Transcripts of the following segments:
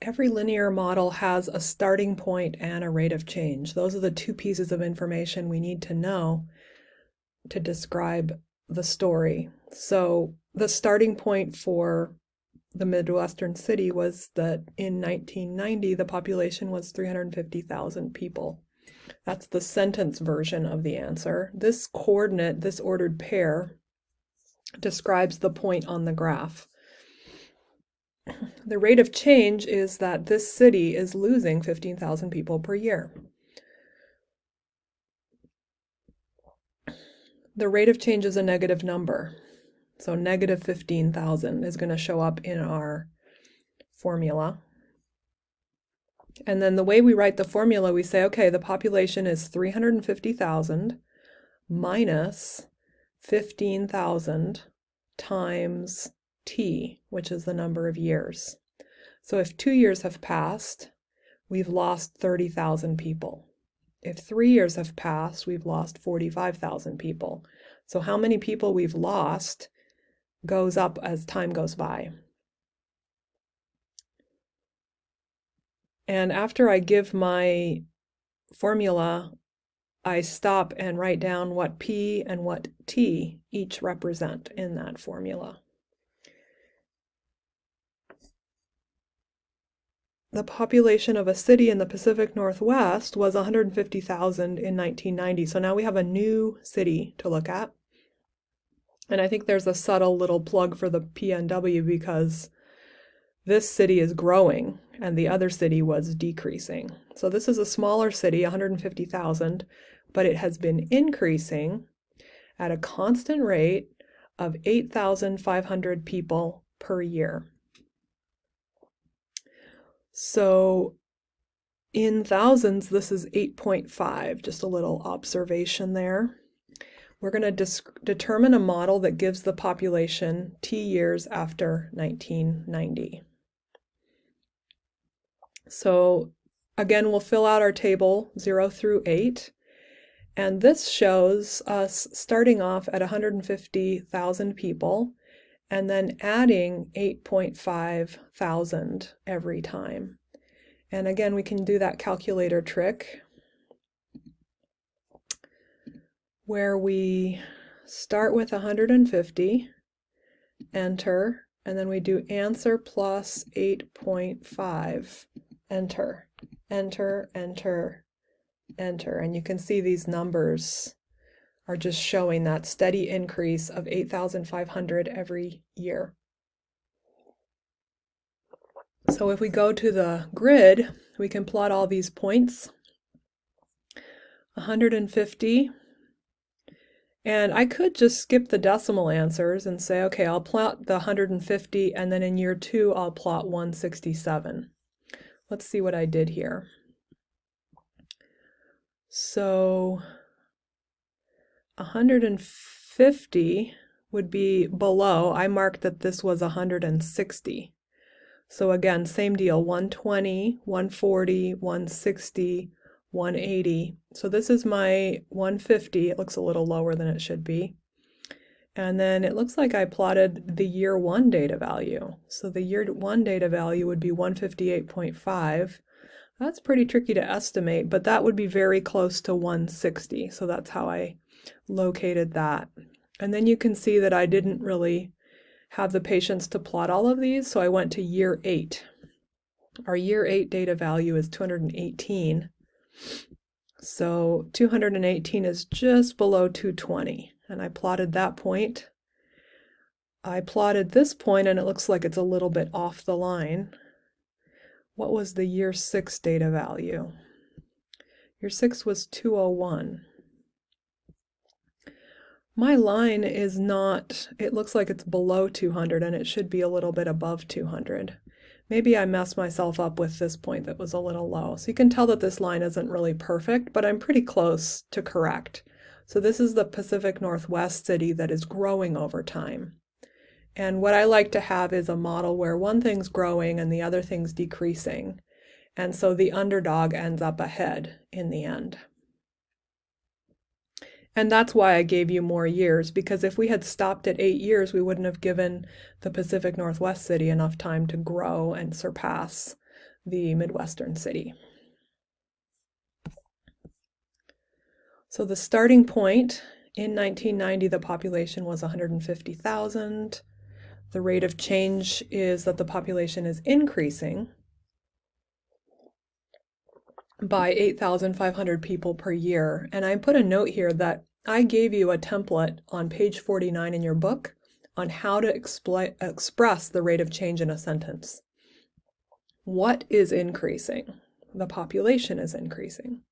Every linear model has a starting point and a rate of change. Those are the two pieces of information we need to know to describe the story. So the starting point for the Midwestern city was that in 1990, the population was 350,000 people. That's the sentence version of the answer. This coordinate, this ordered pair, describes the point on the graph. The rate of change is that this city is losing 15,000 people per year. The rate of change is a negative number. So negative 15,000 is going to show up in our formula. And then the way we write the formula, we say, okay, the population is 350,000 minus 15,000 times t, which is the number of years. So if 2 years have passed, we've lost 30,000 people. If 3 years have passed, we've lost 45,000 people. So how many people we've lost goes up as time goes by. And after I give my formula, I stop and write down what P and what T each represent in that formula. The population of a city in the Pacific Northwest was 150,000 in 1990. So now we have a new city to look at. And I think there's a subtle little plug for the PNW because this city is growing and the other city was decreasing. So this is a smaller city, 150,000, but it has been increasing at a constant rate of 8,500 people per year. So in thousands, this is 8.5, just a little observation there. We're going to determine a model that gives the population T years after 1990. So again, we'll fill out our table 0 through 8. And this shows us starting off at 150,000 people and then adding 8.5 thousand every time. And again, we can do that calculator trick where we start with 150, enter, and then we do answer plus 8.5, enter, enter, enter, enter. And you can see these numbers are just showing that steady increase of 8,500 every year. So if we go to the grid, we can plot all these points. 150, and I could just skip the decimal answers and say, okay, I'll plot the 150, and then in year 2, I'll plot 167. Let's see what I did here. So 150 would be below. I marked that this was 160. So again, same deal, 120, 140, 160, 180. So this is my 150. It looks a little lower than it should be. And then it looks like I plotted the year 1 data value. So the year 1 data value would be 158.5. That's pretty tricky to estimate, but that would be very close to 160. So that's how I located that. And then you can see that I didn't really have the patience to plot all of these, so I went to year 8. Our year 8 data value is 218. So 218 is just below 220, and I plotted that point. I plotted this point, and it looks like it's a little bit off the line. What was the year 6 data value? Year 6 was 201. My line is not, it looks like it's below 200 and it should be a little bit above 200. Maybe I messed myself up with this point that was a little low. So you can tell that this line isn't really perfect, but I'm pretty close to correct. So this is the Pacific Northwest city that is growing over time. And what I like to have is a model where one thing's growing and the other thing's decreasing. And so the underdog ends up ahead in the end. And that's why I gave you more years, because if we had stopped at 8 years, we wouldn't have given the Pacific Northwest city enough time to grow and surpass the Midwestern city. So the starting point in 1990, the population was 150,000. The rate of change is that the population is increasing by 8,500 people per year. And I put a note here that I gave you a template on page 49 in your book on how to express the rate of change in a sentence. What is increasing? The population is increasing.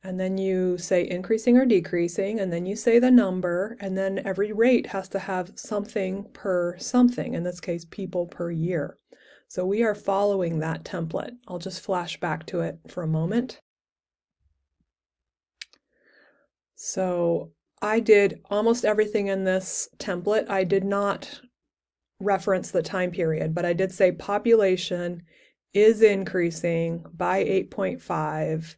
And then you say increasing or decreasing, and then you say the number, and then every rate has to have something per something, in this case, people per year. So we are following that template. I'll just flash back to it for a moment. So I did almost everything in this template. I did not reference the time period, but I did say population is increasing by 8.5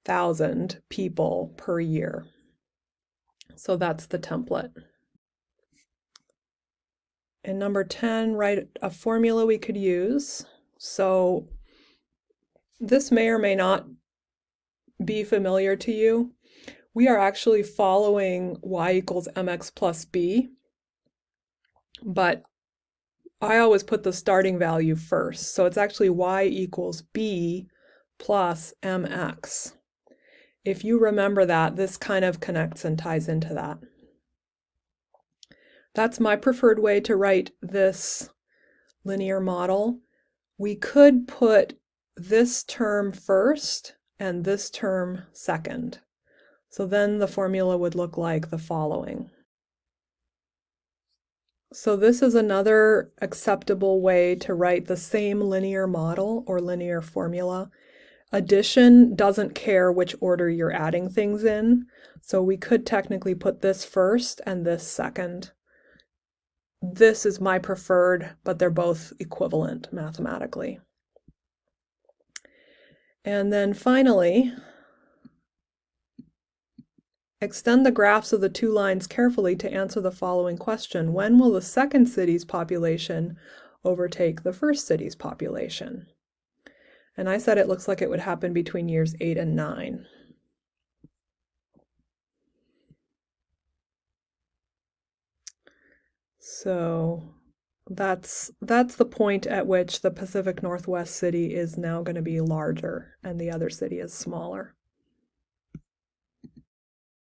thousand people per year. So that's the template. And number 10, write a formula we could use. So this may or may not be familiar to you. We are actually following y equals mx plus b, but I always put the starting value first. So it's actually y equals b plus mx. If you remember that, this kind of connects and ties into that. That's my preferred way to write this linear model. We could put this term first and this term second. So then the formula would look like the following. So this is another acceptable way to write the same linear model or linear formula. Addition doesn't care which order you're adding things in, so we could technically put this first and this second. This is my preferred, but they're both equivalent mathematically. And then finally, extend the graphs of the two lines carefully to answer the following question. When will the second city's population overtake the first city's population? And I said it looks like it would happen between years 8 and 9. So that's the point at which the Pacific Northwest city is now going to be larger and the other city is smaller.